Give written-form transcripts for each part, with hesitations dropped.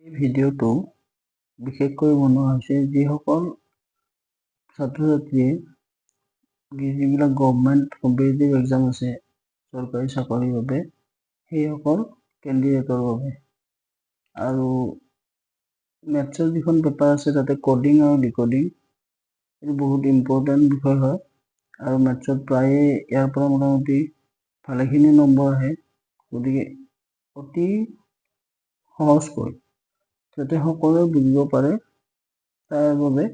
এই ভিডিঅ'টো বিশেষকৈ বনোৱা হৈছে যিসকল ছাত্ৰ-ছাত্ৰীয়ে যিবিলাক গভৰ্ণমেণ্ট কম্পিটিটিভ এক্সাম আছে চৰকাৰী চাকৰিৰ বাবে সেইসকল কেণ্ডিডেটৰ বাবে। আৰু মেথছৰ যিখন পেপাৰ আছে তাতে কডিং আৰু ডিকডিং এইটো বহুত ইম্পৰ্টেণ্ট বিষয় হয় আৰু মেথছত প্ৰায়ে ইয়াৰ পৰা মোটামুটি ভালেখিনি নম্বৰ আহে। গতিকে অতি সহজকৈ যাতে সকলোৱে বুজিব পাৰে তাৰ বাবে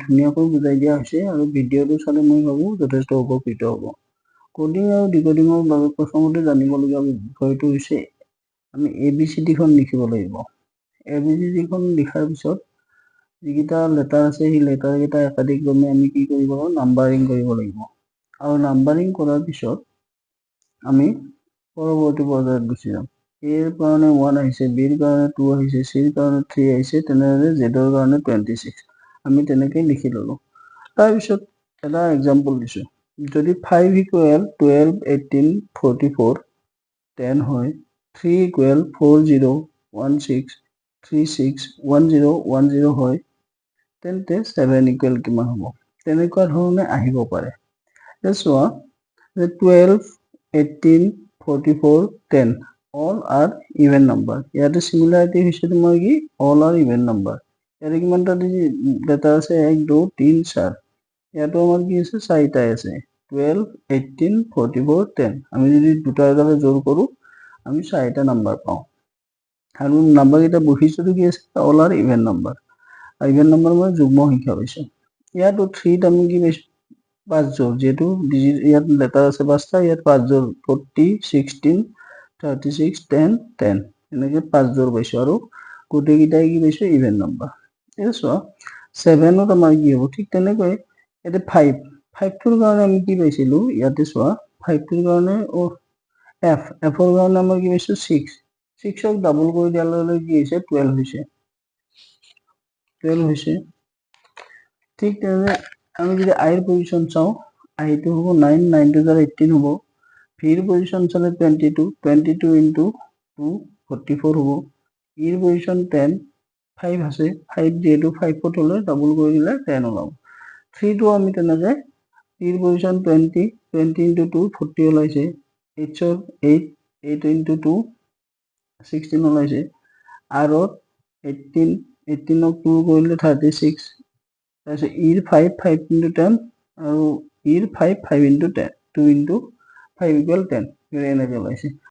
ধুনীয়াকৈ বুজাই দিয়া হৈছে আৰু ভিডিঅ'টো চালে মই ভাবোঁ যথেষ্ট উপকৃত হ'ব। কডিং আৰু ডিকডিঙৰ বাবে প্ৰথমতে জানিবলগীয়া বিষয়টো হৈছে আমি ABCDখন লিখিব লাগিব। ABCDখন লিখাৰ পিছত যিকেইটা লেটাৰ আছে সেই লেটাৰকেইটা একাধিক্ৰমে আমি কি কৰিব লাগিব, নাম্বাৰিং কৰিব লাগিব। আৰু নাম্বাৰিং কৰাৰ পিছত আমি পৰৱৰ্তী পৰ্যায়ত গুচি যাম। এৰ কাৰণে 1 আহিছে, বিৰ কাৰণে 2 আহিছে, চিৰ কাৰণে 3 আহিছে, তেনেদৰে জেডৰ কাৰণে 26 আমি তেনেকৈ লিখি ল'লোঁ। তাৰপিছত এটা এক্সাম্পল দিছোঁ, যদি 5 = 12, 18, 44, 10 হয়, 3 = 40, 16, 36, 10, 10 হয়, তেন্তে 7 = কিমান হ'ব? তেনেকুৱা ধৰণে আহিব পাৰে। চোৱা যে 12, 18, 44, 10 all are even number। ইয়াতে সিমিলাৰিটি হৈছে তোমাৰ কি all are even number। ইয়াতে কিমানটা লেটাৰ আছে 1, 2, 3, 4। ইয়াতো আমাৰ কি আছে 4টাই আছে 12, 18, 44, 10। আমি যদি দুটা এটালৈ জোৰ কৰোঁ আমি 4টা নাম্বাৰ পাওঁ। আৰু নাম্বাৰকেইটা বৈশিষ্ট্যটো কি আছে all are even number। Even number মানে যুগ্ম সংখ্যা পাইছোঁ। ইয়াতো 3ত আমি কি পাইছোঁ 5 জোৰ, যিহেতু ইয়াত লেটাৰ আছে 5টা, ইয়াত 5 জোৰ 40, 16, 36, 10, 10 এনেকৈ 5 জোৰ পাইছোঁ আৰু গোটেইকেইটাই কি পাইছোঁ ইভেন নম্বৰ। এতিয়া চোৱা 7ত আমাৰ কি হ'ব, ঠিক তেনেকৈ ইয়াতে 5টোৰ কাৰণে আমি কি পাইছিলোঁ, ইয়াতে চোৱা 5টোৰ কাৰণে এফৰ কাৰণে আমাৰ কি পাইছোঁ 6ক ডাবল কৰি দিয়াৰ লগে লগে কি হৈছে 12 হৈছে। ঠিক তেনেদৰে আমি যদি আইৰ পজিশ্যন চাওঁ, আইটো হ'ব 9, 9 × 18 হ'ব। ভিৰ পজিশ্যন চালে 22, 22 × 2 44 হ'ব। ইৰ পজিশ্যন 10, 5 আছে, 5 যিহেতু 5ত হ'লে ডাবল কৰি দিলে 10 ওলাব। 3টো আমি তেনেকৈ ইৰ পজিশ্যন 20, 20 × 2 40 ওলাইছে। 8 × 2 16 ওলাইছে। আৰত 18, 18ক 2 কৰিলে 36। তাৰপিছত ইৰ 5, 5 × 10 আৰু ইৰ 5, 5 × 10, 2 × 5 = 10 এনেকৈ ওলাইছে।